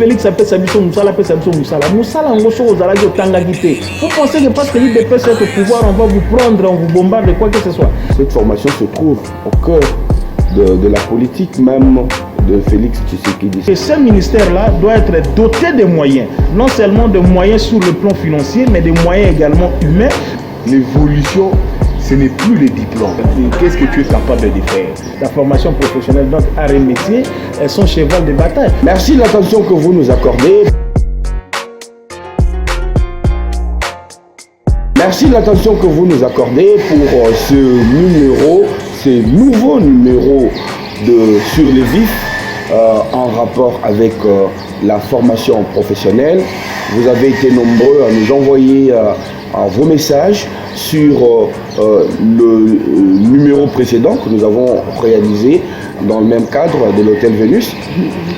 Félix appelle Sabiso Moussala, appelle Sabiso Moussala. Moussala, en gros, aux Alagio Tangagité. Vous pensez que parce que l'IDPS est au pouvoir, on va vous prendre, on vous bombarde, quoi que ce soit. Cette formation se trouve au cœur de la politique même de Félix Tshisekedi. Et ce ministère-là doit être doté de moyens, non seulement de moyens sur le plan financier, mais de moyens également humains. L'évolution, ce n'est plus les diplômes. Qu'est-ce que tu es capable de faire? La formation professionnelle, donc art et métier, est son cheval de bataille. Merci de l'attention que vous nous accordez. Merci de l'attention que vous nous accordez pour ce numéro, ce nouveau numéro de Sur les vifs en rapport avec la formation professionnelle. Vous avez été nombreux à nous envoyer vos messages sur le numéro précédent que nous avons réalisé dans le même cadre de l'hôtel Vénus.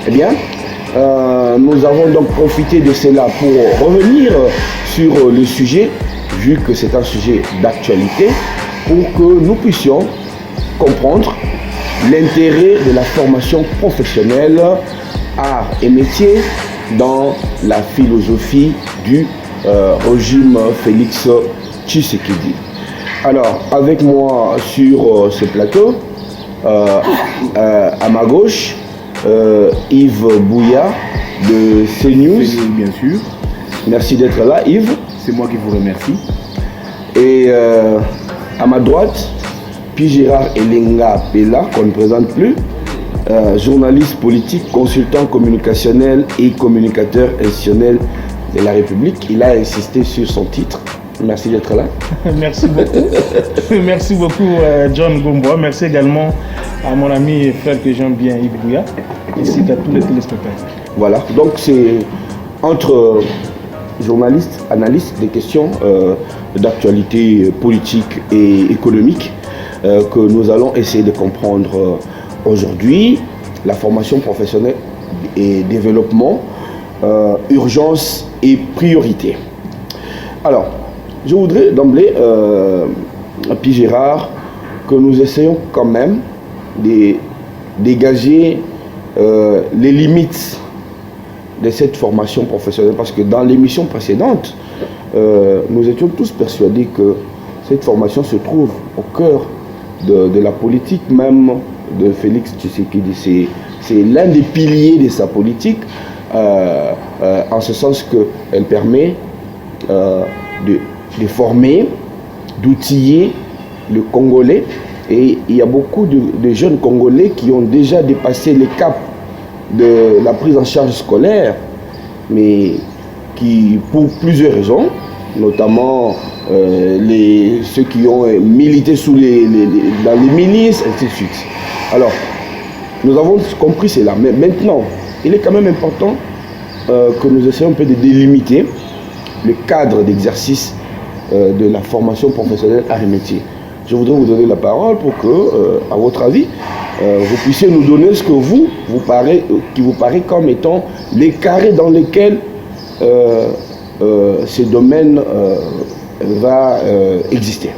Eh bien, nous avons donc profité de cela pour revenir sur le sujet, vu que c'est un sujet d'actualité, pour que nous puissions comprendre l'intérêt de la formation professionnelle, art et métier dans la philosophie du régime Félix Tshisekedi. Alors, avec moi sur ce plateau, à ma gauche, Yves Bouya de CNews. Bien sûr. Merci d'être là, Yves. C'est moi qui vous remercie. Et à ma droite, Gérard Elenga Pella, qu'on ne présente plus, journaliste politique, consultant communicationnel et communicateur institutionnel de la République. Il a insisté sur son titre. Merci d'être là. Merci beaucoup. Merci beaucoup, John Gomboa. Merci également à mon ami et frère que j'aime bien, Yves Bouya, ainsi qu'à tous les téléspectateurs. Voilà, donc c'est entre journalistes, analystes des questions d'actualité politique et économique que nous allons essayer de comprendre aujourd'hui. La formation professionnelle et développement, urgence et priorité. Alors, je voudrais d'emblée, Pierre Gérard, que nous essayons quand même de dégager les limites de cette formation professionnelle, parce que dans l'émission précédente, nous étions tous persuadés que cette formation se trouve au cœur de la politique même de Félix Tshisekedi. C'est l'un des piliers de sa politique, en ce sens qu'elle permet de former, d'outiller le Congolais. Et il y a beaucoup de jeunes Congolais qui ont déjà dépassé les caps de la prise en charge scolaire, mais qui, pour plusieurs raisons, notamment ceux qui ont milité dans les milices, ainsi de suite. Alors, nous avons compris cela, mais maintenant, il est quand même important que nous essayions un peu de délimiter le cadre d'exercice de la formation professionnelle art et métier. Je voudrais vous donner la parole pour que, à votre avis, vous puissiez nous donner ce que qui vous paraît comme étant les carrés dans lesquels ce domaine va exister.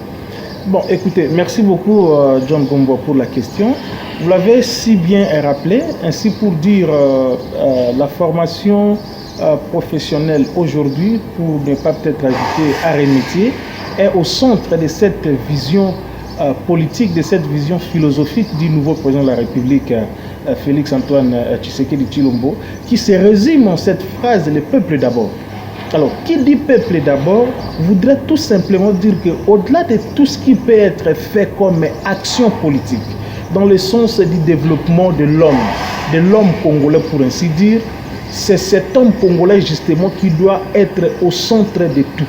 Bon, écoutez, merci beaucoup John Gombo pour la question. Vous l'avez si bien rappelé, ainsi pour dire la formation professionnelle aujourd'hui, pour ne pas peut-être ajouter art et métier, est au centre de cette vision politique, de cette vision philosophique du nouveau président de la République, Félix Antoine Tshisekedi Tshilombo, qui se résume en cette phrase, le peuple d'abord. Alors, qui dit peuple d'abord voudrait tout simplement dire qu'au-delà de tout ce qui peut être fait comme action politique, dans le sens du développement de l'homme congolais pour ainsi dire, c'est cet homme congolais justement qui doit être au centre de tout.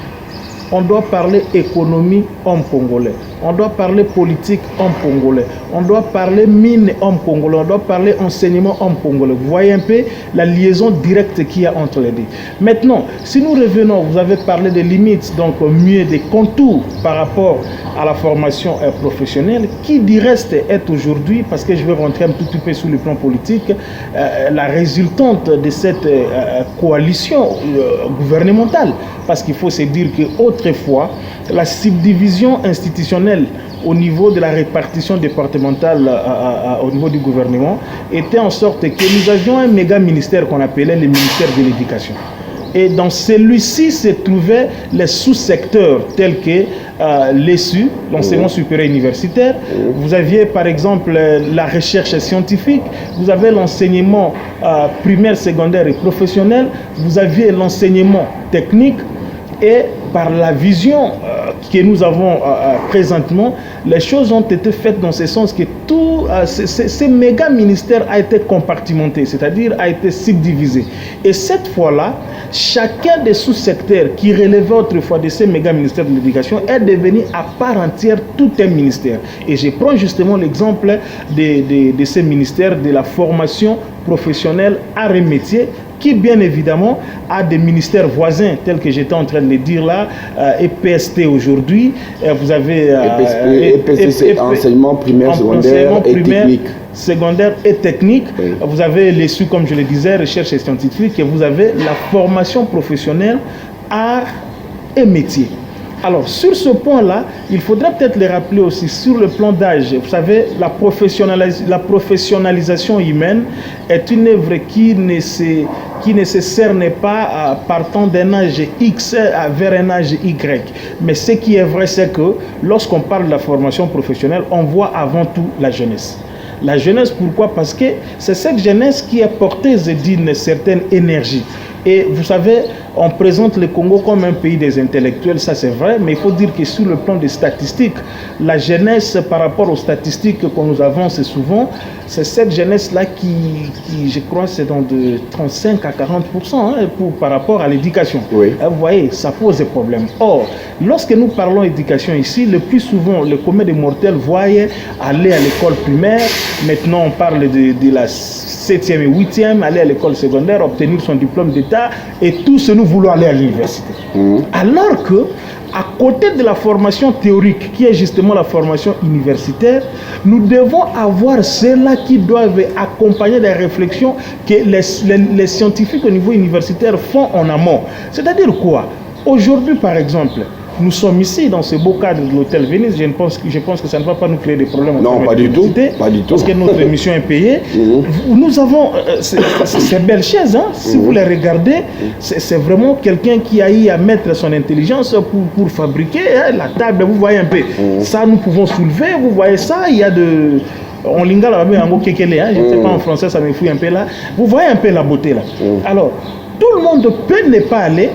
On doit parler économie, homme congolais. On doit parler politique, homme congolais. On doit parler mine, homme congolais. On doit parler enseignement, homme congolais. Vous voyez un peu la liaison directe qu'il y a entre les deux. Maintenant, si nous revenons, vous avez parlé des limites, donc mieux des contours par rapport à la formation professionnelle, qui du reste est aujourd'hui, parce que je vais rentrer un tout petit peu sur le plan politique, la résultante de cette coalition gouvernementale. Parce qu'il faut se dire qu'autrefois, la subdivision institutionnelle professionnel au niveau de la répartition départementale au niveau du gouvernement était en sorte que nous avions un méga ministère qu'on appelait le ministère de l'Éducation. Et dans celui-ci se trouvaient les sous-secteurs tels que l'ESU, l'enseignement supérieur universitaire. Vous aviez par exemple la recherche scientifique, vous avez l'enseignement primaire, secondaire et professionnel, vous aviez l'enseignement technique. Et par la vision que nous avons présentement, les choses ont été faites dans ce sens que tout ce méga ministère a été compartimenté, c'est-à-dire a été subdivisé. Et cette fois-là, chacun des sous-secteurs qui relevait autrefois de ces méga ministères de l'éducation est devenu à part entière tout un ministère. Et je prends justement l'exemple de ces ministères de la formation professionnelle, arts et métiers, qui bien évidemment a des ministères voisins tels que j'étais en train de le dire là, EPST aujourd'hui, vous avez EPST, enseignement primaire, secondaire et technique. Secondaire et technique, oui. Vous avez l'ESU comme je le disais, recherche et scientifique, et vous avez la formation professionnelle, arts et métiers. Alors, sur ce point-là, il faudrait peut-être le rappeler aussi sur le plan d'âge. Vous savez, la professionnalisation humaine est une œuvre qui ne se cerne pas partant d'un âge X vers un âge Y. Mais ce qui est vrai, c'est que lorsqu'on parle de la formation professionnelle, on voit avant tout la jeunesse. La jeunesse, pourquoi? Parce que c'est cette jeunesse qui est porteuse d'une certaine énergie. Et vous savez, on présente le Congo comme un pays des intellectuels, ça c'est vrai, mais il faut dire que sur le plan des statistiques, la jeunesse par rapport aux statistiques que nous avons, c'est souvent, c'est cette jeunesse-là qui, je crois, c'est dans de 35 à 40% par rapport à l'éducation. Oui. Vous voyez, ça pose des problèmes. Or, lorsque nous parlons d'éducation ici, le plus souvent, le commun des mortels voyait aller à l'école primaire, maintenant on parle de la 7e et 8e, aller à l'école secondaire, obtenir son diplôme d'État, et tous nous voulons aller à l'université. Alors que, à côté de la formation théorique, qui est justement la formation universitaire, nous devons avoir ceux-là qui doivent accompagner des réflexions que les scientifiques au niveau universitaire font en amont. C'est-à-dire quoi? Aujourd'hui, par exemple, nous sommes ici dans ce beau cadre de l'hôtel Venise. Je pense que ça ne va pas nous créer des problèmes. Non, pas du tout. Parce que notre émission est payée. Nous avons ces belles chaises. Hein. Si vous les regardez, c'est vraiment quelqu'un qui a eu à mettre son intelligence pour fabriquer la table. Vous voyez un peu. Ça, nous pouvons soulever. Vous voyez ça. Il y a de... En lingala, je ne sais pas en français, ça me fouille un peu là. Vous voyez un peu la beauté là. Alors, tout le monde peut ne pas aller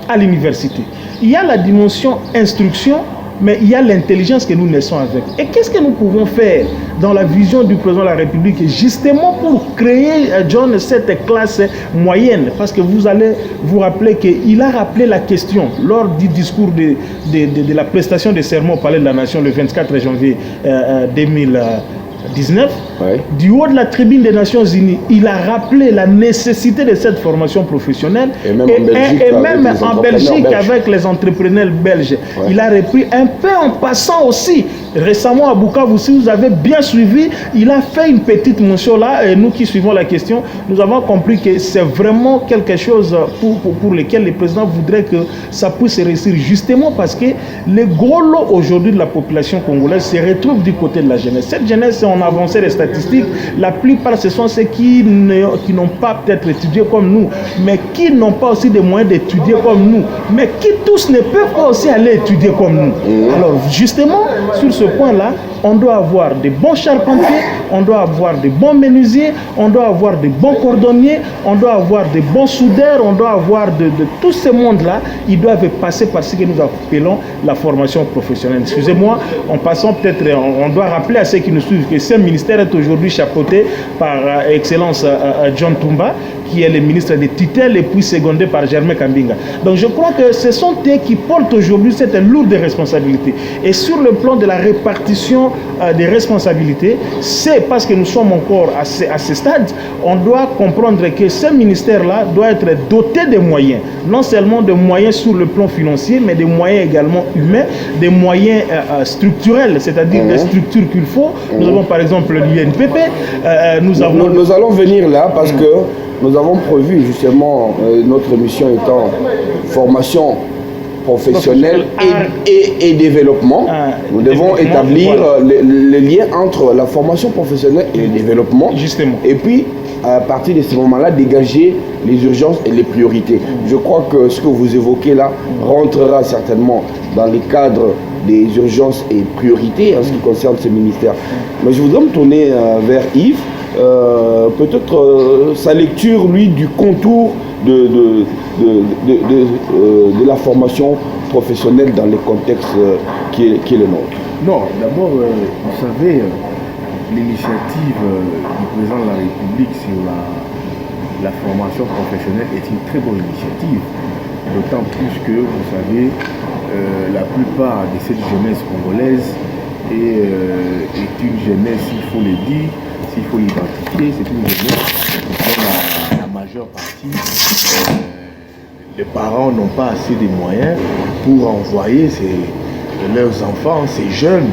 à l'université. Il y a la dimension instruction, mais il y a l'intelligence que nous naissons avec. Et qu'est-ce que nous pouvons faire dans la vision du président de la République, justement pour créer, John, cette classe moyenne? Parce que vous allez vous rappeler qu'il a rappelé la question lors du discours de la prestation de serment au Palais de la Nation le 24 janvier 2019, ouais. Du haut de la tribune des Nations Unies, il a rappelé la nécessité de cette formation professionnelle, et même en Belgique avec les entrepreneurs belges. Ouais. Il a repris un peu en passant aussi. Récemment à Bukavu, si vous avez bien suivi, il a fait une petite mention là, et nous qui suivons la question, nous avons compris que c'est vraiment quelque chose pour lequel le président voudrait que ça puisse réussir, justement parce que le gros lot aujourd'hui de la population congolaise se retrouve du côté de la jeunesse. Cette jeunesse, on a avancé les statistiques, la plupart ce sont ceux qui n'ont pas peut-être étudié comme nous, mais qui n'ont pas aussi des moyens d'étudier comme nous, mais qui tous ne peuvent pas aussi aller étudier comme nous. Alors justement, sur ce point-là, on doit avoir des bons charpentiers, on doit avoir des bons menuisiers, on doit avoir des bons cordonniers, on doit avoir des bons soudeurs, on doit avoir de tout ce monde-là, ils doivent passer par ce que nous appelons la formation professionnelle. Excusez-moi, en passant peut-être, on doit rappeler à ceux qui nous suivent que ce ministère est aujourd'hui chapeauté par Excellence John Tumba, qui est le ministre des tutelles et puis secondé par Germain Kambinga. Donc je crois que ce sont eux qui portent aujourd'hui cette lourde responsabilité. Et sur le plan de la répartition des responsabilités, c'est parce que nous sommes encore à ce stade, on doit comprendre que ce ministère-là doit être doté de moyens, non seulement de moyens sur le plan financier, mais des moyens également humains, des moyens structurels, c'est-à-dire des structures qu'il faut. Nous avons par exemple l'UNPP, nous allons venir là parce que nous avons prévu justement notre mission étant formation professionnelle et développement. Nous devons établir le lien entre la formation professionnelle et le développement. Justement. Et puis, à partir de ce moment-là, dégager les urgences et les priorités. Je crois que ce que vous évoquez là rentrera certainement dans les cadres des urgences et priorités en ce qui concerne ce ministère. Mais je voudrais me tourner vers Yves. Peut-être sa lecture, lui, du contour de la formation professionnelle dans le contexte qui est le nôtre. Non, d'abord, vous savez, l'initiative du président de la République sur la formation professionnelle est une très bonne initiative. D'autant plus que, vous savez, la plupart de cette jeunesse congolaise est une jeunesse, il faut le dire, s'il faut l'identifier, c'est une jeunesse dont la majeure partie, les parents n'ont pas assez de moyens pour envoyer leurs enfants, ces jeunes,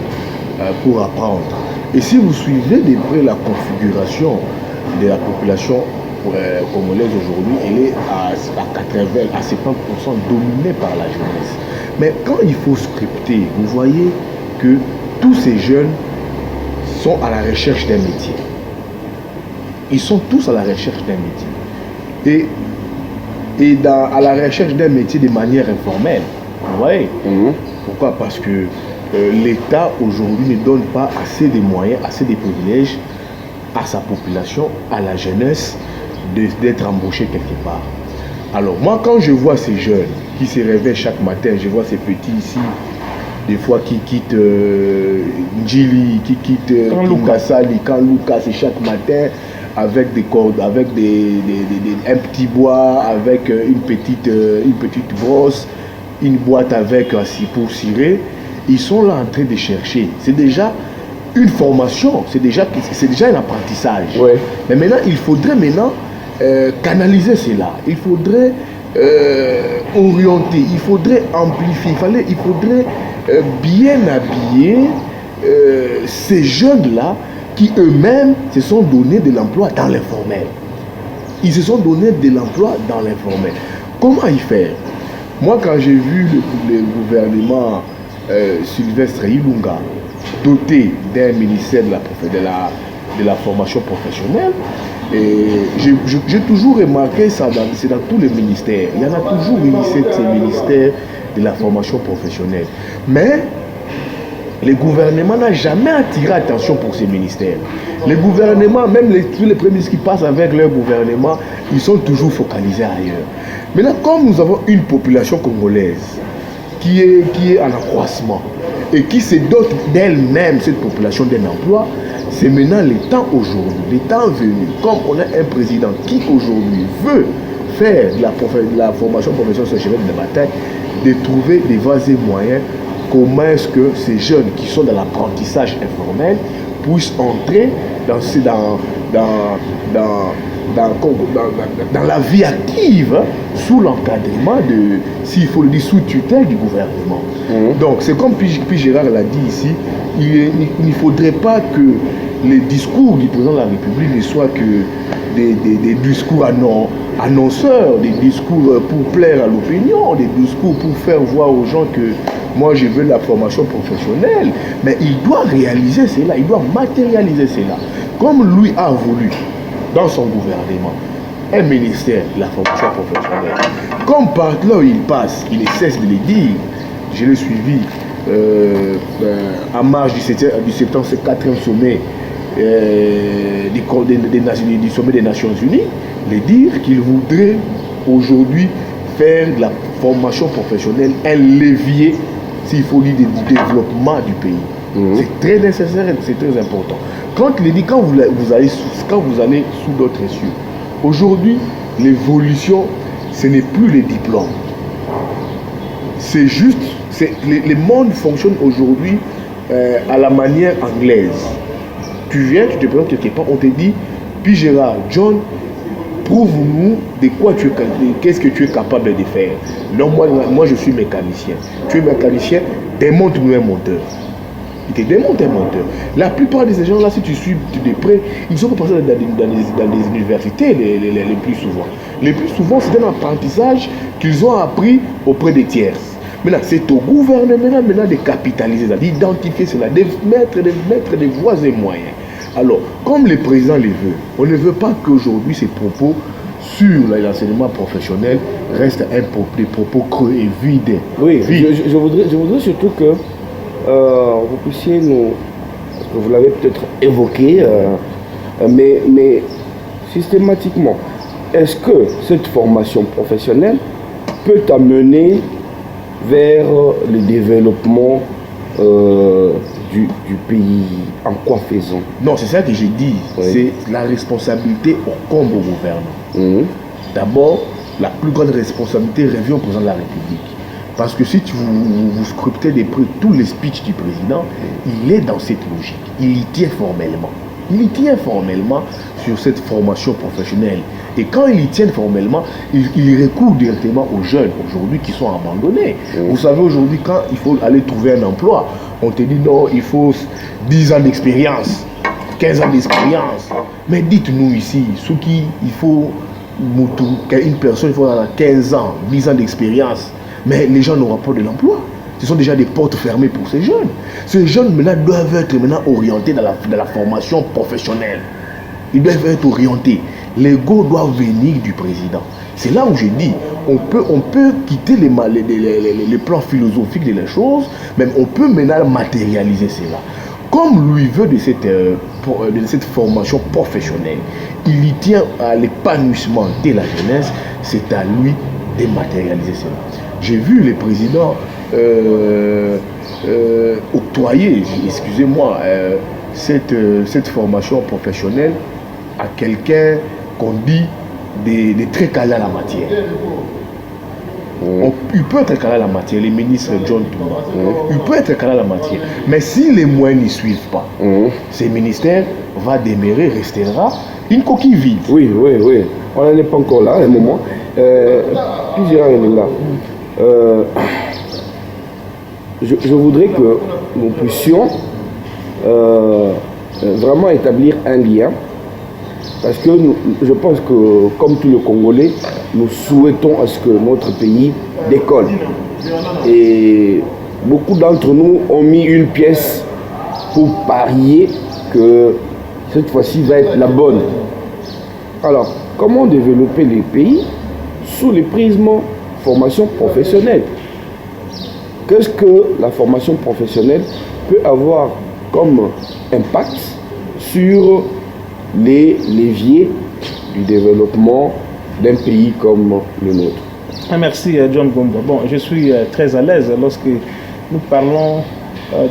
pour apprendre. Et si vous suivez de près la configuration de la population congolaise aujourd'hui, elle est à 80, à 70% dominée par la jeunesse. Mais quand il faut scripter, vous voyez que tous ces jeunes sont à la recherche d'un métier. Ils sont tous à la recherche d'un métier. Et à la recherche d'un métier de manière informelle. Vous voyez? Pourquoi? Parce que l'État aujourd'hui ne donne pas assez de moyens, assez de privilèges à sa population, à la jeunesse, d'être embauché quelque part. Alors moi, quand je vois ces jeunes qui se réveillent chaque matin, je vois ces petits ici, des fois qui quittent Njili, qui quittent Kingasali, Kanluka, c'est chaque matin avec des cordes, avec un petit bois, avec une petite brosse, une boîte avec pour cirer. Ils sont là en train de chercher. C'est déjà une formation, c'est déjà un apprentissage. Ouais. Mais maintenant, il faudrait canaliser cela. Il faudrait orienter, il faudrait amplifier, il faudrait bien habiller ces jeunes-là qui eux-mêmes se sont donné de l'emploi dans l'informel. Ils se sont donné de l'emploi dans l'informel. Comment y faire? Moi, quand j'ai vu le gouvernement Sylvestre Ilunga doté d'un ministère de la formation professionnelle, j'ai toujours remarqué ça, c'est dans tous les ministères. Il y en a toujours une ces ministères de la formation professionnelle. Mais le gouvernement n'a jamais attiré attention pour ces ministères. Les gouvernements, même tous les premiers ministres qui passent avec leur gouvernement, ils sont toujours focalisés ailleurs. Maintenant, comme nous avons une population congolaise qui est en accroissement et qui se dote d'elle-même, cette population, d'un emploi, c'est maintenant le temps aujourd'hui, le temps venu, comme on a un président qui aujourd'hui veut faire de la formation professionnelle sur le chemin de bataille, de trouver des voies et moyens. Comment est-ce que ces jeunes qui sont dans l'apprentissage informel puissent entrer dans la vie active, sous l'encadrement s'il faut le dire, sous tutelle du gouvernement. Donc c'est comme puis Gérard l'a dit ici, il ne faudrait pas que les discours du président de la République ne soient que des discours annonceurs, des discours pour plaire à l'opinion, des discours pour faire voir aux gens que moi je veux la formation professionnelle, mais il doit réaliser cela, il doit matérialiser cela, comme lui a voulu dans son gouvernement, un ministère de la formation professionnelle. Comme par là où il passe, il ne cesse de le dire. Je l'ai suivi en marge du 74e sommet du sommet des Nations Unies, le dire qu'il voudrait aujourd'hui faire de la formation professionnelle un levier, s'il faut dire, du développement du pays. C'est très nécessaire et c'est très important. Quand il dit, quand vous allez sous d'autres cieux, aujourd'hui, l'évolution, ce n'est plus les diplômes. C'est juste, le monde fonctionne aujourd'hui à la manière anglaise. Tu viens, tu te présentes quelque part, on te dit, puis Gérard, John, prouve-nous de quoi qu'est-ce que tu es capable de faire. Non, moi je suis mécanicien. Tu es mécanicien, démonte-nous un moteur. Il te démonte un moteur. La plupart de ces gens-là, si tu suis de près, ils sont pas passés dans les universités les plus souvent. Les plus souvent, c'est un apprentissage qu'ils ont appris auprès des tiers. Maintenant, c'est au gouvernement maintenant de capitaliser, d'identifier cela, de mettre des voies et moyens. Alors, comme le président le veut, on ne veut pas qu'aujourd'hui ces propos sur l'enseignement professionnel restent des propos creux et vides. Oui, je voudrais surtout que vous puissiez nous... Parce que vous l'avez peut-être évoqué, mais systématiquement, est-ce que cette formation professionnelle peut amener vers le développement du pays? En quoi faisant? Non, c'est ça que j'ai dit. Oui. C'est la responsabilité au gouvernement. D'abord, la plus grande responsabilité revient au président de la République. Parce que si vous scrutez de près tous les speeches du président, il est dans cette logique. Il y tient formellement. Il y tient formellement sur cette formation professionnelle. Et quand il y tient formellement, il recourt directement aux jeunes aujourd'hui qui sont abandonnés. Vous savez, aujourd'hui, quand il faut aller trouver un emploi, on te dit non, il faut 10 ans d'expérience, 15 ans d'expérience. Mais dites-nous ici, ce qui, il faut une personne, il faut 15 ans, 10 ans d'expérience. Mais les gens n'auront pas de l'emploi. Ce sont déjà des portes fermées pour ces jeunes. Ces jeunes maintenant doivent être orientés dans la formation professionnelle. Ils doivent être orientés. L'ego doit venir du président. C'est là où je dis, on peut quitter les plans philosophiques de la chose, mais on peut maintenant matérialiser cela. Comme lui veut de cette formation professionnelle, il y tient à l'épanouissement de la jeunesse, c'est à lui de matérialiser cela. J'ai vu les présidents octroyer, excusez-moi, cette formation professionnelle à quelqu'un qu'on dit des très calés à la matière. Il peut être calé à la matière, le ministre John Touma. Il peut être calé à la matière. Mais si les moyens n'y suivent pas, ce ministère va demeurer, restera une coquille vide. Oui. On n'en est pas encore là, à un moment. Plusieurs années là. Je voudrais que nous puissions vraiment établir un lien, parce que je pense que, comme tous les Congolais, nous souhaitons à ce que notre pays décolle. Et beaucoup d'entre nous ont mis une pièce pour parier que cette fois-ci va être la bonne. Alors, comment développer les pays sous le prisme formation professionnelle? Qu'est-ce que la formation professionnelle peut avoir comme impact sur les leviers du développement d'un pays comme le nôtre? Merci John Gombo. Bon, je suis très à l'aise lorsque nous parlons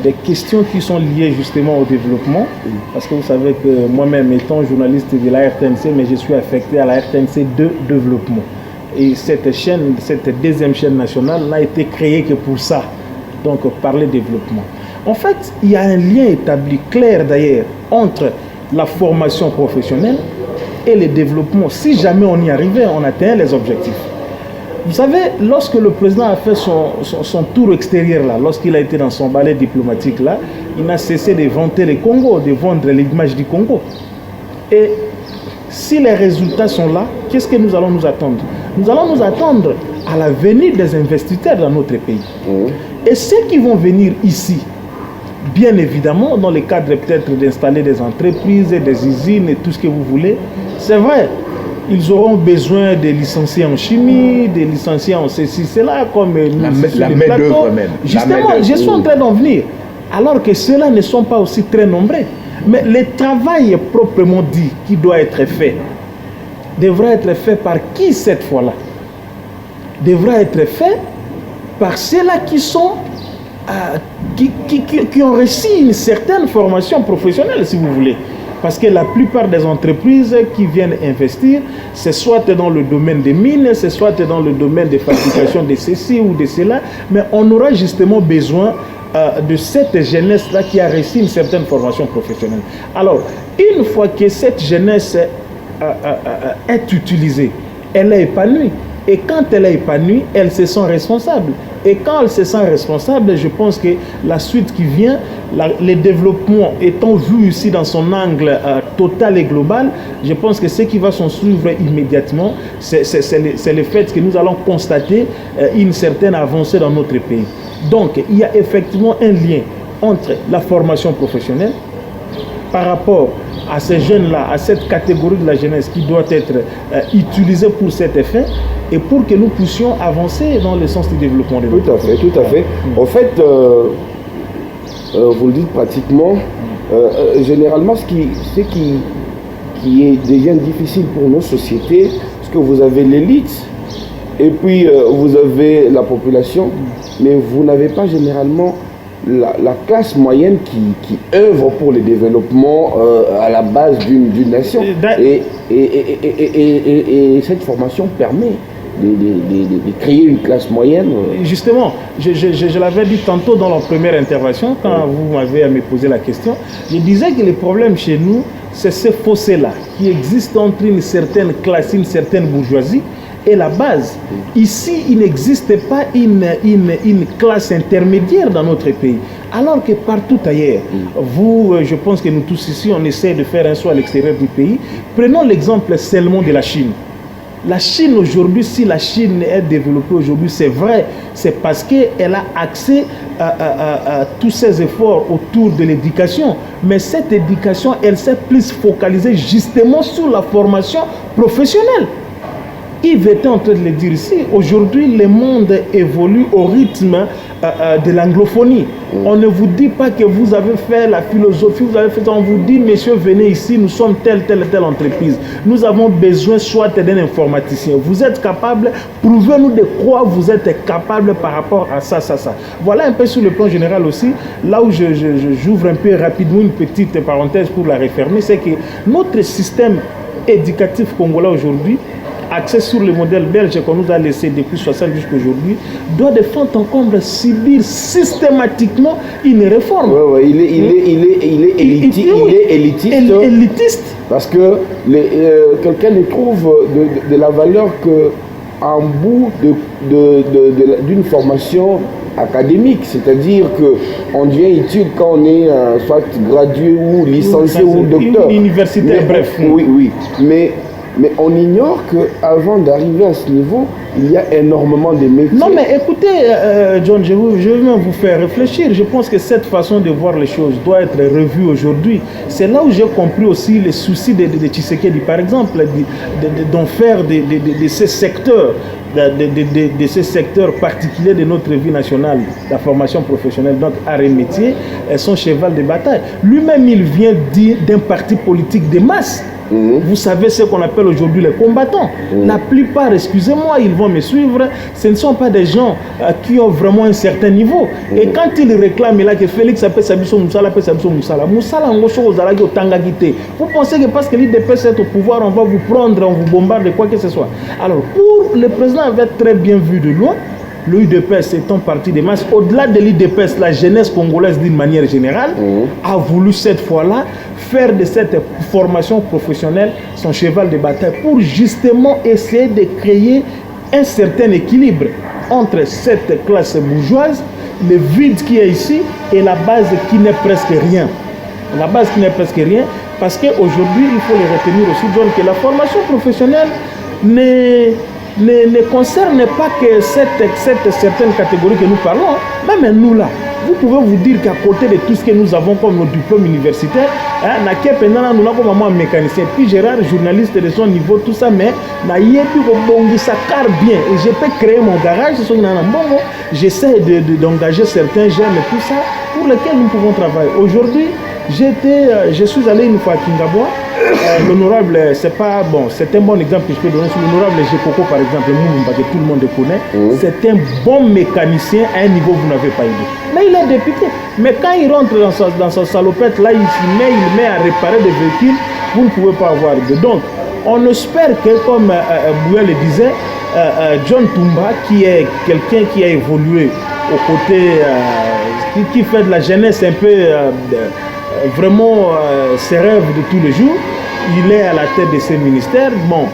des questions qui sont liées justement au développement, parce que vous savez que moi-même étant journaliste de la RTNC, mais je suis affecté à la RTNC de développement. Et cette chaîne, cette deuxième chaîne nationale n'a été créée que pour ça, donc parler développement. En fait, il y a un lien établi clair d'ailleurs entre la formation professionnelle et le développement. Si jamais on y arrivait, on atteint les objectifs. Vous savez, lorsque le président a fait son tour extérieur là, lorsqu'il a été dans son balai diplomatique là, il n'a cessé de vanter le Congo, de vendre l'image du Congo. Et si les résultats sont là, qu'est-ce que nous allons nous attendre? Nous allons nous attendre à la venue des investisseurs dans notre pays. Et ceux qui vont venir ici, bien évidemment, dans le cadre peut-être d'installer des entreprises, des usines et tout ce que vous voulez, c'est vrai, ils auront besoin de licenciés en chimie, de licenciés en ceci, cela, comme la main-d'œuvre même. Justement, je suis en train d'en venir. Alors que ceux-là ne sont pas aussi très nombreux. Mais le travail proprement dit qui doit être fait, devra être fait par qui cette fois-là? Devra être fait par ceux-là qui sont qui ont reçu une certaine formation professionnelle, si vous voulez. Parce que la plupart des entreprises qui viennent investir, c'est soit dans le domaine des mines, c'est soit dans le domaine de fabrication de ceci ou de cela, mais on aura justement besoin de cette jeunesse-là qui a reçu une certaine formation professionnelle. Alors, une fois que cette jeunesse est utilisée, elle est épanouie. Et quand elle est épanouie, elle se sent responsable. Et quand elle se sent responsable, je pense que la suite qui vient, le développement étant vu ici dans son angle total et global, je pense que ce qui va s'en suivre immédiatement, c'est le fait que nous allons constater une certaine avancée dans notre pays. Donc, il y a effectivement un lien entre la formation professionnelle par rapport à ces jeunes-là, à cette catégorie de la jeunesse qui doit être utilisée pour cet effet et pour que nous puissions avancer dans le sens du développement de notre pays. Tout à fait. En fait, vous le dites pratiquement, généralement ce qui devient difficile pour nos sociétés, parce que vous avez l'élite et puis vous avez la population, mais vous n'avez pas généralement la classe moyenne qui œuvre pour le développement à la base d'une nation. Et cette formation permet de créer une classe moyenne. Justement, je l'avais dit tantôt dans la première intervention, quand vous m'avez à me poser la question, je disais que le problème chez nous, c'est ce fossé-là qui existe entre une certaine classe, une certaine bourgeoisie et la base. Ici, il n'existe pas une classe intermédiaire dans notre pays, alors que partout ailleurs, vous, je pense que nous tous ici, on essaie de faire un saut à l'extérieur du pays. Prenons l'exemple seulement de la Chine. La Chine aujourd'hui, si la Chine est développée aujourd'hui, c'est vrai, c'est parce qu'elle a accès à tous ses efforts autour de l'éducation. Mais cette éducation, elle s'est plus focalisée justement sur la formation professionnelle. Yves était en train de le dire ici, aujourd'hui le monde évolue au rythme de l'anglophonie. On ne vous dit pas que vous avez fait la philosophie, vous avez fait ça, on vous dit, messieurs, venez ici, nous sommes telle entreprise. Nous avons besoin soit d'un informaticien. Vous êtes capable, prouvez-nous de quoi vous êtes capable par rapport à ça. Voilà un peu sur le plan général aussi, là où j'ouvre un peu rapidement une petite parenthèse pour la refermer, c'est que notre système éducatif congolais aujourd'hui, axé sur le modèle belge qu'on nous a laissé depuis 60 jusqu'à aujourd'hui, doit de fond en comble subir systématiquement une réforme. Il est élitiste. Parce que quelqu'un ne trouve de la valeur qu'en bout d'une formation académique, c'est-à-dire qu'on devient étude quand on est soit gradué ou licencié ou docteur. Universitaire, bref. Oui. Mais on ignore qu'avant d'arriver à ce niveau, il y a énormément de métiers. Non, mais écoutez, John, je vais même vous faire réfléchir. Je pense que cette façon de voir les choses doit être revue aujourd'hui. C'est là où j'ai compris aussi les soucis de Tshisekedi, par exemple, d'en faire de ces secteurs, de ces secteurs particuliers de notre vie nationale, la formation professionnelle, donc art et métier, son cheval de bataille. Lui-même, il vient d'un parti politique de masse. Vous savez ce qu'on appelle aujourd'hui les combattants. La plupart, excusez-moi, ils vont me suivre, ce ne sont pas des gens qui ont vraiment un certain niveau. Et quand ils réclament là que Félix appelle Sabiso Moussala, vous pensez que parce que l'IDPS est au pouvoir, on va vous prendre, on vous bombarde, quoi que ce soit. Alors, pour le président avait très bien vu de loin, le UDPS étant parti des masses, au-delà de l'UDPS, la jeunesse congolaise d'une manière générale a voulu cette fois-là faire de cette formation professionnelle son cheval de bataille pour justement essayer de créer un certain équilibre entre cette classe bourgeoise, le vide qui est ici et la base qui n'est presque rien. La base qui n'est presque rien, parce qu'aujourd'hui, il faut le retenir aussi, donc, que la formation professionnelle ne concerne pas que cette certaine catégorie que nous parlons. Même nous là, vous pouvez vous dire qu'à côté de tout ce que nous avons comme nos diplômes universitaires, nous avons un mécanicien, puis Gérard, journaliste de son niveau, tout ça, mais ça carre bien. Et je peux créer mon garage, j'essaie d'engager certains jeunes et tout ça, pour lesquels nous pouvons travailler. Aujourd'hui, je suis allé une fois à Kingabwa. L'honorable, c'est pas bon, c'est un bon exemple que je peux donner sur l'honorable Jekoko par exemple, que tout le monde connaît. C'est un bon mécanicien à un niveau que vous n'avez pas idée. Mais il est député. Mais quand il rentre dans sa salopette, là, il met à réparer des véhicules, vous ne pouvez pas avoir de. Donc, on espère que, comme Bouya le disait, John Toumba, qui est quelqu'un qui a évolué aux côtés, qui fait de la jeunesse un peu. Vraiment ses rêves de tous les jours, il est à la tête de ces ministères. Bon,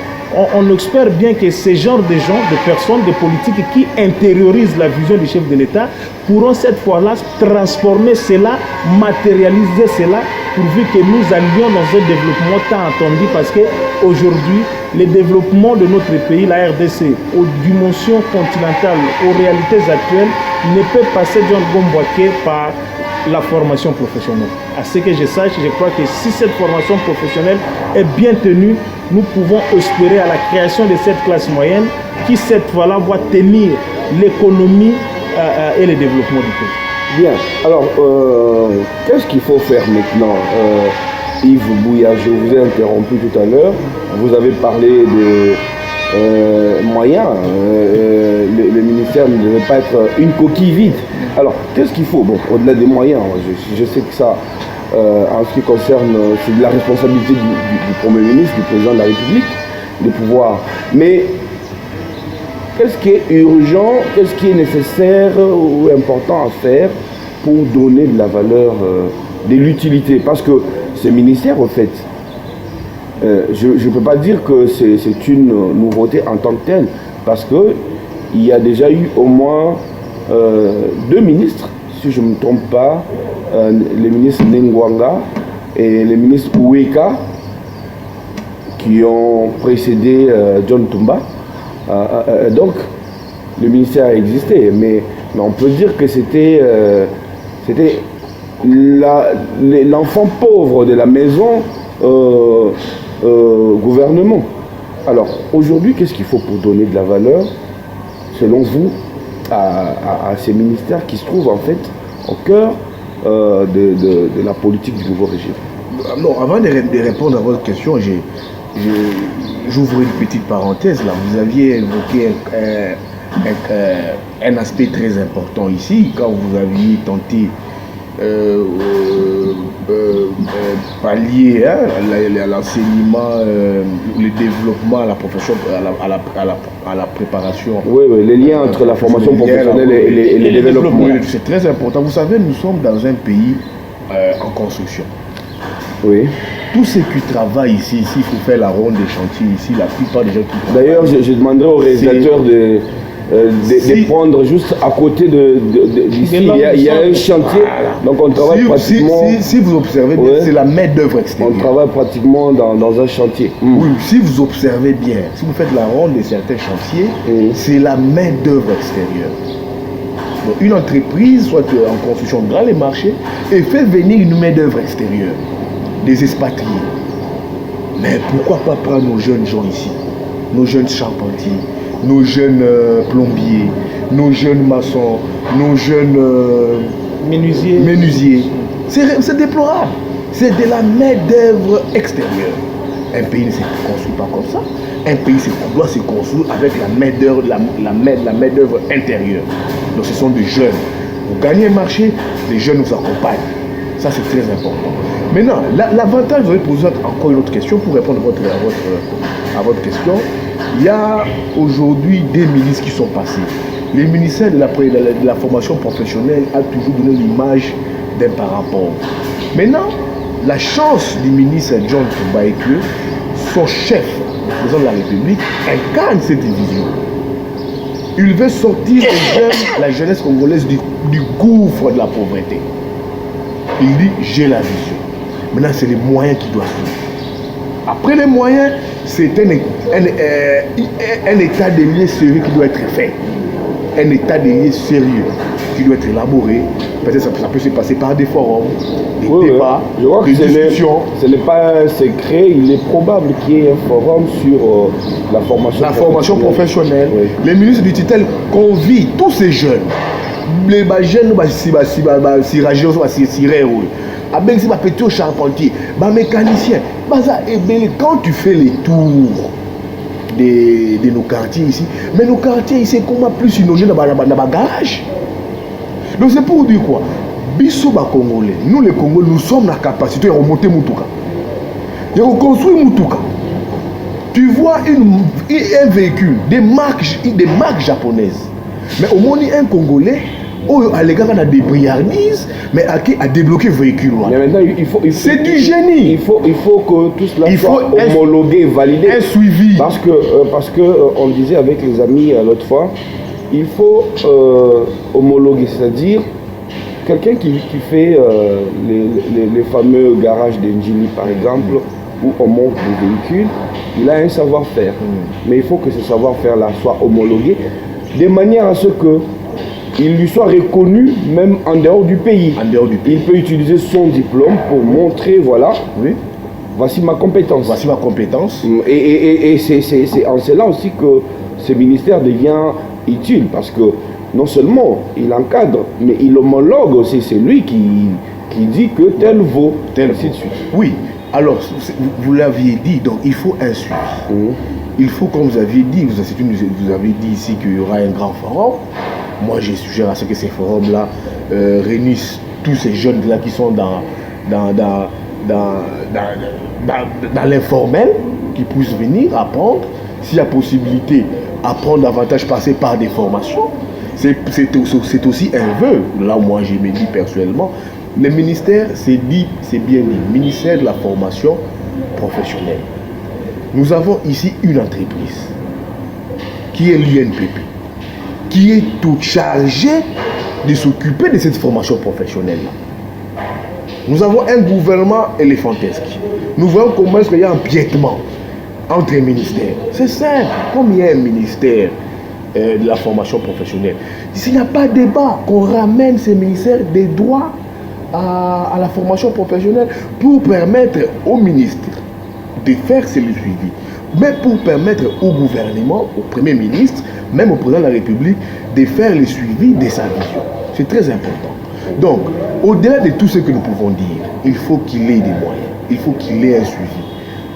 on espère bien que ces genres de gens, de personnes, de politiques qui intériorisent la vision du chef de l'État pourront cette fois-là transformer cela, matérialiser cela, pourvu que nous allions dans un développement tant attendu, parce qu'aujourd'hui, le développement de notre pays, la RDC, aux dimensions continentales, aux réalités actuelles, ne peut passer John Gombouaké par la formation professionnelle. À ce que je sache, je crois que si cette formation professionnelle est bien tenue, nous pouvons espérer à la création de cette classe moyenne qui, cette fois-là, va tenir l'économie et le développement du pays. Bien. Alors, qu'est-ce qu'il faut faire maintenant, Yves Bouya? Je vous ai interrompu tout à l'heure. Vous avez parlé de moyens. Le ministère ne devait pas être une coquille vide. Alors, qu'est-ce qu'il faut? Bon, au-delà des moyens, je sais que ça, en ce qui concerne, c'est de la responsabilité du Premier ministre, du Président de la République, de pouvoir. Mais qu'est-ce qui est urgent, qu'est-ce qui est nécessaire ou important à faire pour donner de la valeur, de l'utilité? Parce que ces ministères, en fait, je ne peux pas dire que c'est une nouveauté en tant que telle, parce qu'il y a déjà eu au moins 2 ministres, si je ne me trompe pas, les ministres Nengwanga et les ministres Oueka, qui ont précédé John Tumba. Donc, le ministère a existé, mais on peut dire que c'était l'enfant pauvre de la maison gouvernement. Alors, aujourd'hui, qu'est-ce qu'il faut pour donner de la valeur, selon vous, à ces ministères qui se trouvent en fait au cœur de la politique du nouveau régime? Non, avant de répondre à votre question, j'ouvre une petite parenthèse là. Vous aviez évoqué un aspect très important ici, quand vous aviez tenté pallier à l'enseignement, le développement, à la profession, à la préparation. Oui, les liens entre la formation professionnelle et le développement. C'est très important. Vous savez, nous sommes dans un pays en construction. Oui. Tous ceux qui travaillent ici, il faut faire la ronde des chantiers ici, la plupart des gens qui travaillent. D'ailleurs, je demanderai aux réalisateurs de prendre juste à côté d'ici. Il y a un chantier, donc on travaille pratiquement. Si vous observez bien, c'est la main-d'œuvre extérieure. On travaille pratiquement dans un chantier. Oui, si vous observez bien, si vous faites la ronde de certains chantiers, c'est la main-d'œuvre extérieure. Donc, une entreprise, soit en construction dans les marchés, et fait venir une main-d'œuvre extérieure, des expatriés. Mais pourquoi pas prendre nos jeunes gens ici, nos jeunes charpentiers, nos jeunes plombiers, nos jeunes maçons, nos jeunes menuisiers. C'est déplorable. C'est de la main-d'œuvre extérieure. Un pays ne se construit pas comme ça. Un pays doit se construire avec la main-d'œuvre, la main-d'œuvre intérieure. Donc ce sont des jeunes. Vous gagnez un marché, les jeunes nous accompagnent. Ça, c'est très important. Maintenant, l'avantage, vous allez poser encore une autre question pour répondre à votre question. Il y a aujourd'hui des ministres qui sont passés. Le ministère de la formation professionnelle a toujours donné l'image d'un parent pauvre. Maintenant, la chance du ministre John Tumba est que son chef, le président de la République, incarne cette vision. Il veut sortir la jeunesse congolaise du gouffre de la pauvreté. Il dit, j'ai la vision. Maintenant, c'est les moyens qui doivent suivre. Après les moyens, c'est un état des lieux sérieux qui doit être fait. Un état des lieux sérieux qui doit être élaboré. Peut-être ça peut se passer par des forums, des débats, des discussions. Ce n'est pas un secret, il est probable qu'il y ait un forum sur la formation professionnelle. Oui. Les ministres du tutelle convient tous ces jeunes. Les jeunes, si petit charpentier, mécanicien. Quand tu fais les tours de nos quartiers ici, mais nos quartiers ici, comment plus une jeunes dans le garage. Donc c'est pour dire quoi? Bissou Congolais, nous les Congolais, nous sommes la capacité de remonter Moutouka. De reconstruire Moutouka. Tu vois un véhicule, des marques japonaises. Mais au moins un Congolais Les gars, on a des briardise, mais à débloquer le véhicule. Mais maintenant, c'est du génie. Il faut que tout cela soit homologué, validé. Un suivi. Parce que on le disait avec les amis l'autre fois, il faut homologuer, c'est-à-dire quelqu'un qui fait les fameux garages d'Engili, par exemple, où on monte des véhicules, il a un savoir-faire. Mais il faut que ce savoir-faire-là soit homologué de manière à ce que il lui soit reconnu même en dehors du pays. En dehors du pays. Il peut utiliser son diplôme pour montrer, voilà, oui, voici ma compétence. Voici ma compétence. Et c'est en cela aussi que ce ministère devient utile, parce que non seulement il encadre, mais il homologue aussi. C'est lui qui dit que tel vaut, ainsi de suite. Oui, alors, vous l'aviez dit, donc il faut un suivi. Il faut, comme vous aviez dit, vous avez dit ici qu'il y aura un grand forum. Moi, j'ai suggéré à ce que ces forums-là réunissent tous ces jeunes-là qui sont dans l'informel, qui puissent venir apprendre. S'il y a possibilité, apprendre davantage, passer par des formations. C'est aussi un vœu. Là, moi, je me dis personnellement, le ministère, c'est bien dit, ministère de la formation professionnelle. Nous avons ici une entreprise qui est l'INPP, qui est toute chargée de s'occuper de cette formation professionnelle-là. Nous avons un gouvernement éléphantesque. Nous voyons comment est-ce qu'il y a un empiètement entre les ministères. C'est simple. Comme il y a un ministère de la formation professionnelle, s'il n'y a pas de débat, qu'on ramène ces ministères des droits à la formation professionnelle pour permettre au ministre de faire ce suivi, mais pour permettre au gouvernement, au Premier ministre, même au Président de la République, de faire le suivi de sa vision. C'est très important. Donc, au-delà de tout ce que nous pouvons dire, il faut qu'il ait des moyens, il faut qu'il ait un suivi.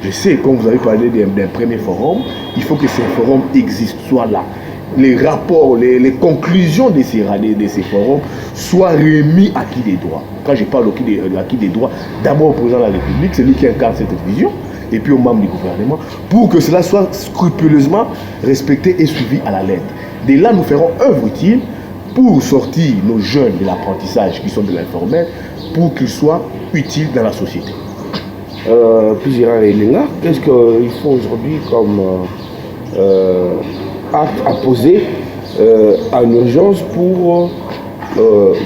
Je sais, comme vous avez parlé d'un premier forum, il faut que ces forums existent, soient là. Les rapports, les conclusions de ces forums soient remis à qui des droits. Quand je parle à qui des droits, d'abord au Président de la République, c'est lui qui incarne cette vision, et puis aux membres du gouvernement, pour que cela soit scrupuleusement respecté et suivi à la lettre. Dès là, nous ferons œuvre utile pour sortir nos jeunes de l'apprentissage qui sont de l'informel, pour qu'ils soient utiles dans la société. Plusieurs Elenga, qu'est-ce qu'il faut aujourd'hui comme acte à poser en urgence pour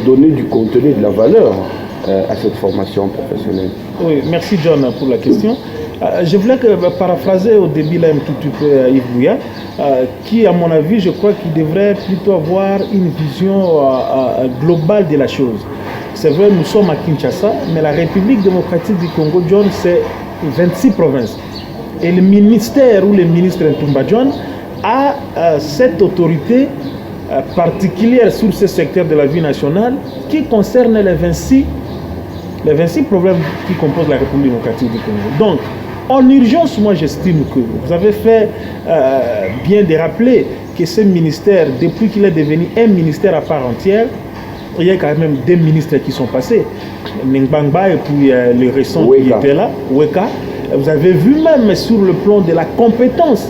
donner du contenu, de la valeur à cette formation professionnelle? Oui, merci John pour la question. Je voulais paraphraser au début là un tout petit peu Yves Bouya, qui à mon avis, je crois qu'il devrait plutôt avoir une vision globale de la chose. C'est vrai, nous sommes à Kinshasa, mais la République démocratique du Congo, John, c'est 26 provinces. Et le ministère ou le ministre Ntumba John a cette autorité particulière sur ce secteur de la vie nationale qui concerne les 26 problèmes qui composent la République démocratique du Congo. Donc, en urgence, moi j'estime que vous avez fait bien de rappeler que ce ministère, depuis qu'il est devenu un ministère à part entière, il y a quand même deux ministres qui sont passés, Ningbangba et puis le récent qui était là, Weka. Vous avez vu même sur le plan de la compétence,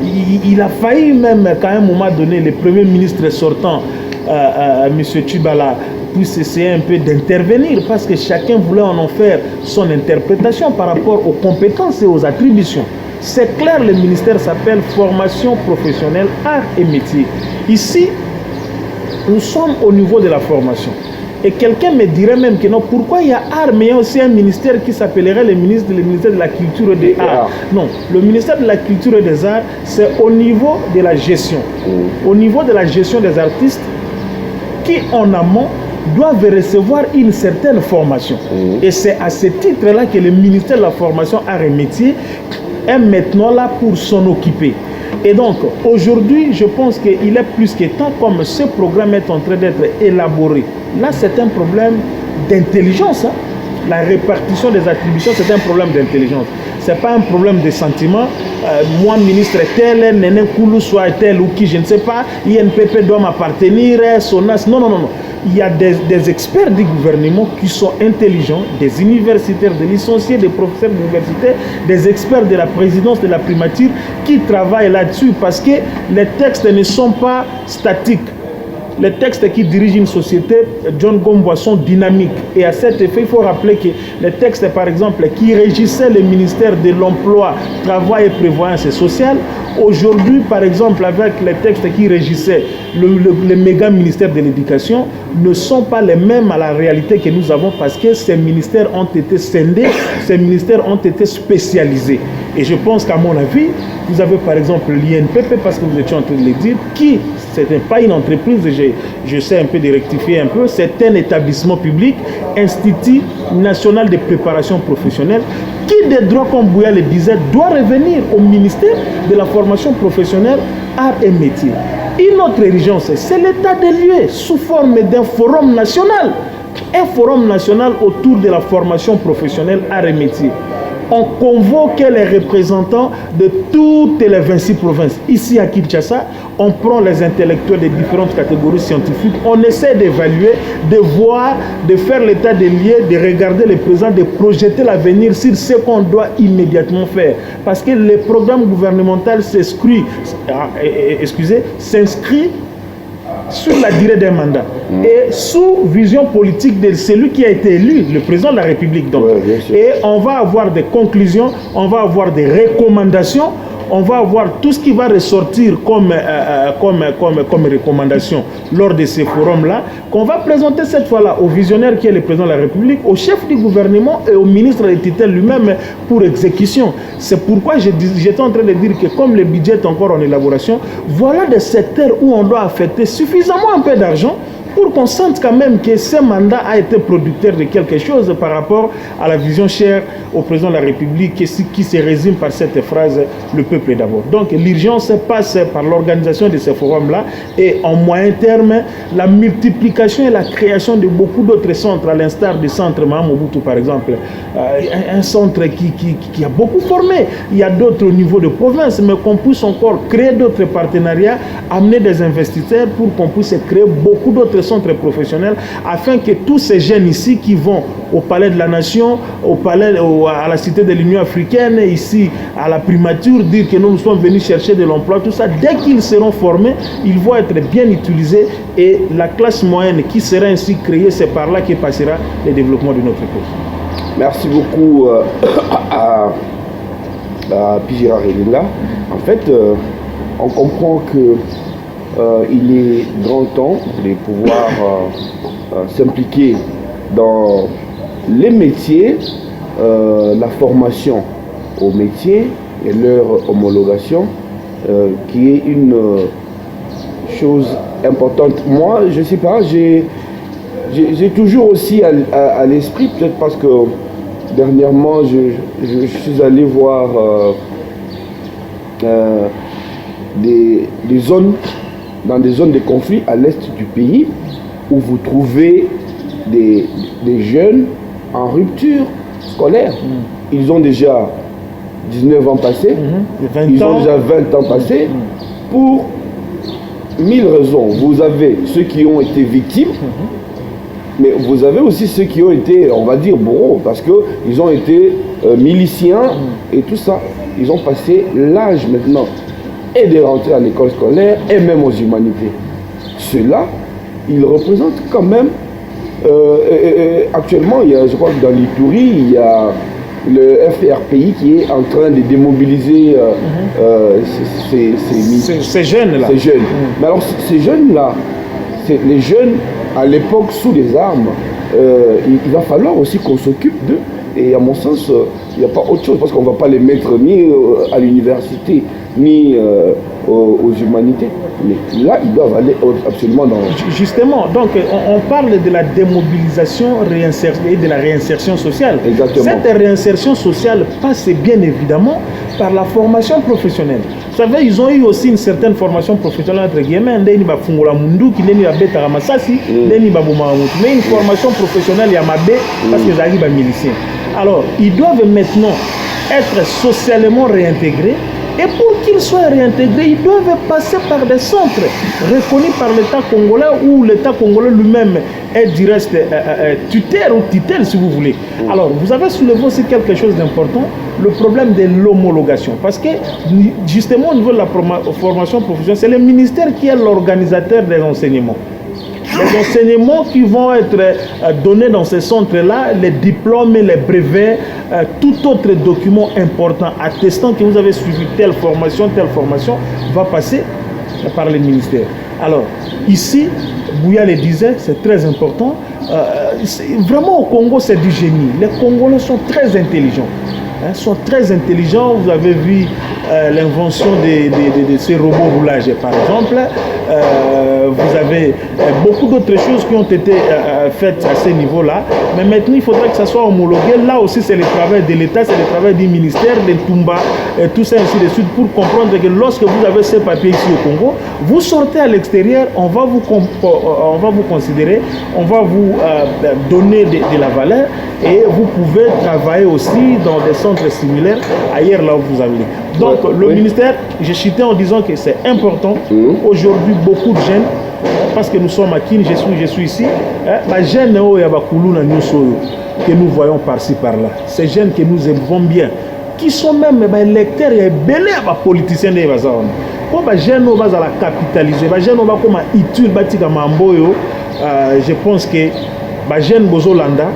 il a failli même qu'à un moment donné, le premier ministre sortant, M. Tchibala, puisse essayer un peu d'intervenir parce que chacun voulait en faire son interprétation par rapport aux compétences et aux attributions. C'est clair, le ministère s'appelle Formation professionnelle, arts et métiers. Ici, nous sommes au niveau de la formation. Et quelqu'un me dirait même que non, pourquoi il y a art, mais il y a aussi un ministère qui s'appellerait le ministère de la culture et des arts. Non, le ministère de la culture et des arts, c'est au niveau de la gestion. Au niveau de la gestion des artistes qui, en amont, doivent recevoir une certaine formation. Et c'est à ce titre-là que le ministère de la formation arts et métiers est maintenant là pour s'en occuper. Et donc, aujourd'hui, je pense qu'il est plus que temps, comme ce programme est en train d'être élaboré. Là, c'est un problème d'intelligence. Hein. La répartition des attributions, c'est un problème d'intelligence. Ce n'est pas un problème de sentiment. Moi, ministre tel, Néné Koulou, soit tel ou qui, je ne sais pas, INPP doit m'appartenir, SONAS. Non, non, non, non. Il y a des experts du gouvernement qui sont intelligents, des universitaires, des licenciés, des professeurs d'université, des experts de la présidence de la primature qui travaillent là-dessus parce que les textes ne sont pas statiques. les textes qui dirigent une société, John Gomboa, sont dynamiques. Et à cet effet, il faut rappeler que les textes, par exemple, qui régissaient le ministère de l'Emploi, Travail et Prévoyance sociale, aujourd'hui, par exemple, avec les textes qui régissaient le méga ministère de l'Éducation, ne sont pas les mêmes à la réalité que nous avons parce que ces ministères ont été scindés, ces ministères ont été spécialisés. Et je pense qu'à mon avis, vous avez par exemple l'INPP, parce que vous étiez en train de le dire, qui, ce n'est pas une entreprise, je sais un peu de rectifier un peu, c'est un établissement public, Institut national de préparation professionnelle, qui des droits, comme Bouya le disait, doit revenir au ministère de la formation professionnelle, arts et métiers. Une autre urgence, c'est l'état des lieux sous forme d'un forum national. Un forum national autour de la formation professionnelle arts et métiers. On convoque les représentants de toutes les 26 provinces. Ici à Kinshasa, on prend les intellectuels des différentes catégories scientifiques, on essaie d'évaluer, de voir, de faire l'état des lieux, de regarder le présent, de projeter l'avenir sur ce qu'on doit immédiatement faire. Parce que le programme gouvernemental s'inscrit sur la durée d'un mandat et sous vision politique de celui qui a été élu, le président de la République. Donc. Ouais, et on va avoir des conclusions, on va avoir des recommandations, on va avoir tout ce qui va ressortir comme recommandation lors de ces forums-là, qu'on va présenter cette fois-là au visionnaire qui est le président de la République, au chef du gouvernement et au ministre de tutelle lui-même pour exécution. C'est pourquoi j'étais en train de dire que comme le budget est encore en élaboration, voilà des secteurs où on doit affecter suffisamment un peu d'argent pour qu'on sente quand même que ce mandat a été producteur de quelque chose par rapport à la vision chère au président de la République qui se résume par cette phrase « le peuple d'abord ». Donc l'urgence passe par l'organisation de ces forums-là et en moyen terme, la multiplication et la création de beaucoup d'autres centres, à l'instar du centre Mahamobutu par exemple, un centre qui a beaucoup formé. Il y a d'autres au niveau de province, mais qu'on puisse encore créer d'autres partenariats, amener des investisseurs pour qu'on puisse créer beaucoup d'autres centres professionnels afin que tous ces jeunes ici qui vont au Palais de la Nation, à la Cité de l'Union africaine, ici à la primature, dire que nous sommes venus chercher de l'emploi, tout ça, dès qu'ils seront formés, ils vont être bien utilisés et la classe moyenne qui sera ainsi créée, c'est par là que passera le développement de notre pays. Merci beaucoup à Pijira Relinga. En fait, on comprend que il est grand temps de pouvoir s'impliquer dans les métiers, la formation aux métiers et leur homologation, qui est une chose importante. Moi, je ne sais pas, j'ai toujours aussi à l'esprit, peut-être parce que dernièrement, je suis allé voir des zones, dans des zones de conflit à l'est du pays, où vous trouvez des jeunes en rupture scolaire. Ils ont déjà 19 ans passés, ils ont déjà 20 ans passés, pour 1000 raisons. Vous avez ceux qui ont été victimes, mais vous avez aussi ceux qui ont été, on va dire, bourreaux, parce qu'ils ont été miliciens et tout ça. Ils ont passé l'âge maintenant et de rentrer à l'école scolaire et même aux humanités. Ceux-là, ils représentent quand même, actuellement, je crois que dans l'Ituri, il y a le FRPI qui est en train de démobiliser ces jeunes-là. Mais alors, ces jeunes-là, les jeunes à l'époque sous les armes, il va falloir aussi qu'on s'occupe d'eux. Et à mon sens, il n'y a pas autre chose, parce qu'on ne va pas les mettre ni à l'université, ni aux humanités. Mais là, ils doivent aller absolument dans... Justement, donc on parle de la démobilisation et de la réinsertion sociale. Exactement. Cette réinsertion sociale passe bien évidemment par la formation professionnelle. Vous savez, ils ont eu aussi une certaine formation professionnelle, entre guillemets, mais une formation professionnelle, il y a Mabé, parce qu'ils arrivent à miliciens. Alors, ils doivent maintenant être socialement réintégrés. Et pour qu'ils soient réintégrés, ils doivent passer par des centres reconnus par l'État congolais, où l'État congolais lui-même est du reste tuteur ou tutelle, si vous voulez. Alors, vous avez soulevé aussi quelque chose d'important, le problème de l'homologation. Parce que, justement, au niveau de la formation professionnelle, c'est le ministère qui est l'organisateur des enseignements. les enseignements qui vont être donnés dans ces centres-là, les diplômes, les brevets, tout autre document important attestant que vous avez suivi telle formation, va passer par les ministères. Alors, ici, Bouya le disait, c'est très important. Vraiment, au Congo, c'est du génie. Les Congolais sont très intelligents. Sont très intelligents. Vous avez vu l'invention de ces robots roulage, par exemple. Vous avez beaucoup d'autres choses qui ont été faites à ce niveau-là. Mais maintenant, il faudra que ça soit homologué. Là aussi, c'est le travail de l'État, c'est le travail du ministère, de Tumba, et tout ça, ainsi de suite, pour comprendre que lorsque vous avez ces papiers ici au Congo, vous sortez à l'extérieur, on va vous considérer, on va vous donner de la valeur, et vous pouvez travailler aussi dans des centres similaires ailleurs là où vous avez. Donc, le ministère, j'ai cité en disant que c'est important. Aujourd'hui, beaucoup de jeunes, parce que nous sommes à Kin, je suis ici, les jeunes que nous voyons par-ci par-là, ces jeunes que nous aimons bien, qui sont même lecteurs et belés à politiciens de Bazar. Comme les jeunes qui vont capitaliser, les jeunes qui vont comme étude, je pense que les jeunes Bozolanda,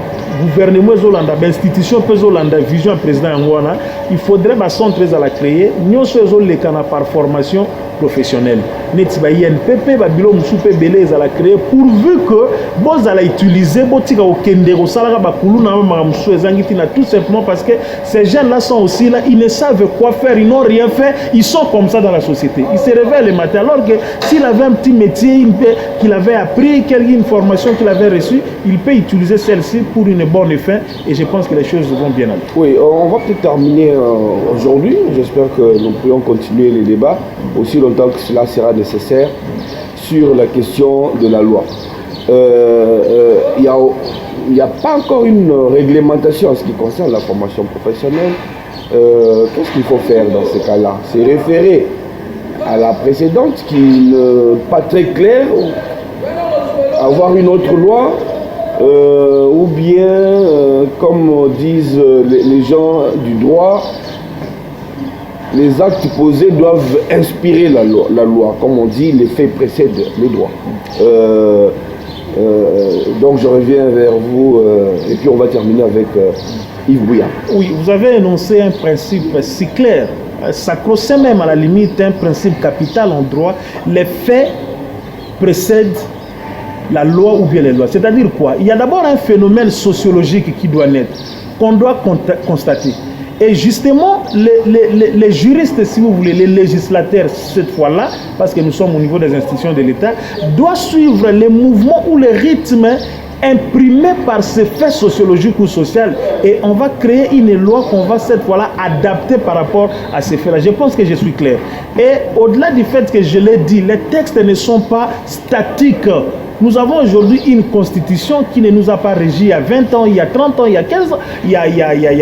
gouvernement Zolanda, institution Zolanda, vision président Angwana, il faudrait un centre à la créer. Nous sommes les canaux par formation professionnelle. Netiba INPP, Babilo Moussoupe Belé à la créer pourvu que vous allez utiliser Botika au Kendero, Salaga Bakuluna, Mamsou Zangitina, tout simplement parce que ces jeunes-là sont aussi là, ils ne savent quoi faire, ils n'ont rien fait, ils sont comme ça dans la société. Ils se réveillent le matin, alors que s'il avait un petit métier qu'il avait appris, une formation qu'il avait reçue, il peut utiliser celle-ci pour une bonne fin et je pense que les choses vont bien aller. Oui, on va peut-être terminer aujourd'hui. J'espère que nous pourrons continuer les débats aussi longtemps que cela sera nécessaire sur la question de la loi. Il n'y a pas encore une réglementation en ce qui concerne la formation professionnelle. Qu'est-ce qu'il faut faire dans ce cas-là? C'est référer à la précédente qui n'est pas très claire, avoir une autre loi, ou bien, comme disent les gens du droit, les actes posés doivent inspirer la loi. Comme on dit, les faits précèdent les droits. Donc je reviens vers vous et puis on va terminer avec Yves Bouya. Oui, vous avez énoncé un principe si clair, sacro-saint même à la limite, un principe capital en droit. Les faits précèdent la loi ou bien les lois. C'est-à-dire quoi? Il y a d'abord un phénomène sociologique qui doit naître, qu'on doit constater. Et justement, les juristes, si vous voulez, les législateurs, cette fois-là, parce que nous sommes au niveau des institutions de l'État, doivent suivre les mouvements ou les rythmes imprimés par ces faits sociologiques ou sociaux. Et on va créer une loi qu'on va cette fois-là adapter par rapport à ces faits-là. Je pense que je suis clair. Et au-delà du fait que je l'ai dit, les textes ne sont pas statiques. Nous avons aujourd'hui une constitution qui ne nous a pas régi il y a 20 ans, il y a 30 ans, il y a 15 ans, il y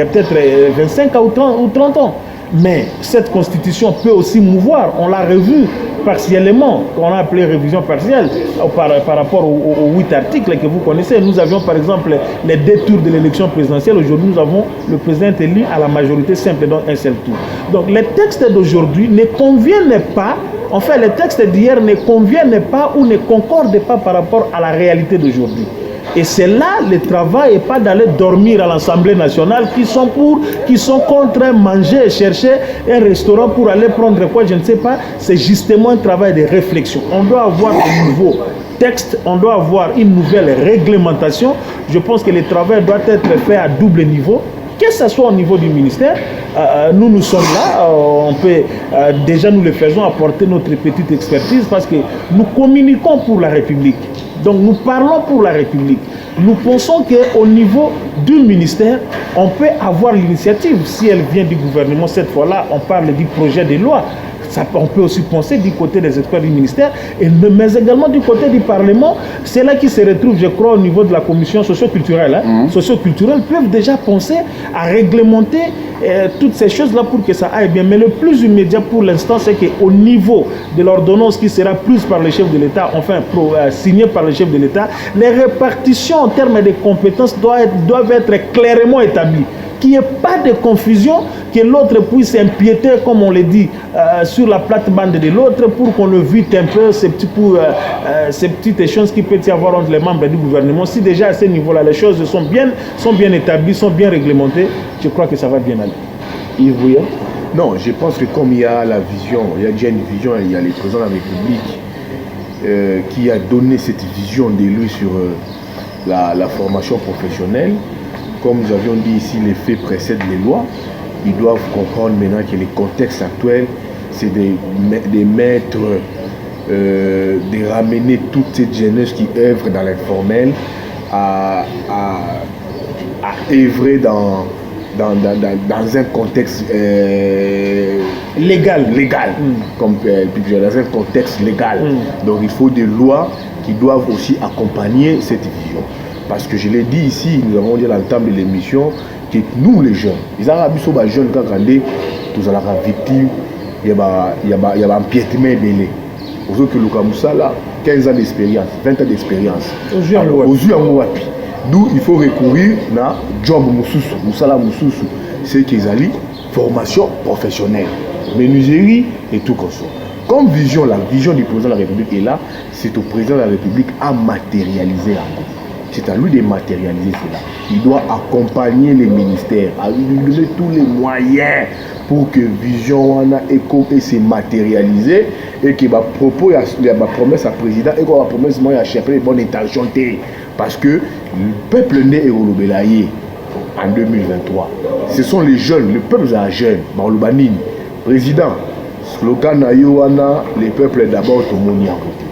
a peut-être 25 ans ou 30 ans. Mais cette constitution peut aussi mouvoir. On l'a revue partiellement, qu'on a appelé révision partielle, par rapport aux 8 articles que vous connaissez. Nous avions par exemple les 2 tours de l'élection présidentielle. Aujourd'hui, nous avons le président élu à la majorité simple dans un seul tour. Donc les textes d'aujourd'hui ne conviennent pas. En fait, les textes d'hier ne conviennent pas ou ne concordent pas par rapport à la réalité d'aujourd'hui. Et c'est là le travail et pas d'aller dormir à l'Assemblée nationale qui sont contre manger et chercher un restaurant pour aller prendre quoi, je ne sais pas. C'est justement un travail de réflexion. On doit avoir de nouveaux textes, on doit avoir une nouvelle réglementation. Je pense que le travail doit être fait à double niveau. Que ce soit au niveau du ministère, nous sommes là, on peut déjà nous le faisons apporter notre petite expertise parce que nous communiquons pour la République. Donc nous parlons pour la République. Nous pensons qu'au niveau du ministère, on peut avoir l'initiative. Si elle vient du gouvernement, cette fois-là, on parle du projet de loi. On peut aussi penser du côté des experts du ministère, mais également du côté du Parlement. C'est là qui se retrouve, je crois, au niveau de la commission socio-culturelle. Socio-culturelle peuvent déjà penser à réglementer toutes ces choses-là pour que ça aille bien. Mais le plus immédiat pour l'instant, c'est qu'au niveau de l'ordonnance qui sera prise par le chef de l'État, enfin signée par le chef de l'État, les répartitions en termes de compétences doivent être clairement établies. qu'il n'y ait pas de confusion, que l'autre puisse empiéter, comme on le dit, sur la plate-bande de l'autre pour qu'on évite un peu ces petites choses qui peuvent y avoir entre les membres du gouvernement. Si déjà à ce niveau-là, les choses sont bien établies, sont bien réglementées, je crois que ça va bien aller. Yves Bouya? Non, je pense que comme il y a la vision, il y a déjà une vision, il y a le président de la République qui a donné cette vision de lui sur la formation professionnelle. Comme nous avions dit ici, les faits précèdent les lois. Ils doivent comprendre maintenant que le contexte actuel, c'est de mettre, de ramener toute cette jeunesse qui œuvre dans l'informel à œuvrer dans un contexte légal. Comme dans un contexte légal. Donc il faut des lois qui doivent aussi accompagner cette vision. Parce que je l'ai dit ici, nous avons dit à l'entame de l'émission, que nous les jeunes, les Arabes sont des jeunes quand tous à la victime, il y a un empiètement belé. Aux autres que Luka Moussala, 15 ans d'expérience, 20 ans d'expérience. Aux yeux en Wapi. D'où il faut recourir à job Moussoussou, Moussala Moussoussou. C'est qu'ils allaient formation professionnelle, menuiserie et tout comme ça. Comme vision, la vision du président de la République est là, c'est au président de la République à matérialiser encore. C'est à lui de matérialiser cela. Il doit accompagner les ministères, à lui donner tous les moyens pour que vision et se matérialiser et que propos, il y a ma promesse à président et qu'on a promesse moi à chercher les bonnes intentions. Parce que le peuple né est au Lobelaye en 2023. Ce sont les jeunes, le peuple est jeune, Maloubanine, président, slogan Nayoana, le peuple d'abord, Tomoni à côté.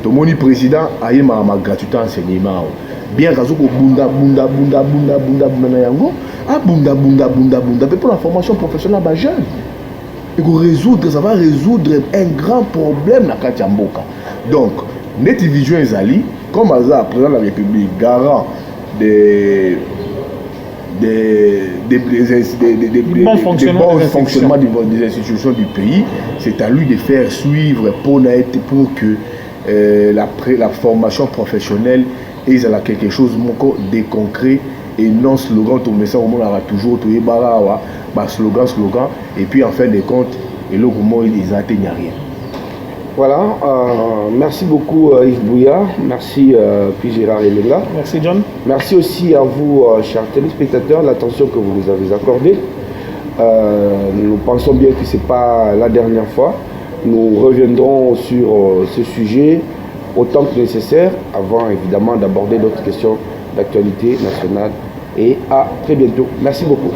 Tomoni président, aïe ma gratuité enseignement. Bien que bunda na yango ah bunda pour la formation professionnelle ba jeune et ça va résoudre un grand problème na Katiamboka. Donc net vision ezali comme Aza président de la République garant des bons fonctionnements des institutions du pays, c'est à lui de faire suivre pour que la formation professionnelle et ça a quelque chose de concret et non slogan tout message on aura toujours tout slogan et puis en fin de compte et le moment ils n'atteignent rien. Voilà, merci beaucoup Yves Bouya, merci puis Gérard Elenga. Merci John. Merci aussi à vous chers téléspectateurs, l'attention que vous nous avez accordée. Nous pensons bien que ce n'est pas la dernière fois. Nous reviendrons sur ce sujet autant que nécessaire, avant évidemment d'aborder d'autres questions d'actualité nationale. Et à très bientôt. Merci beaucoup.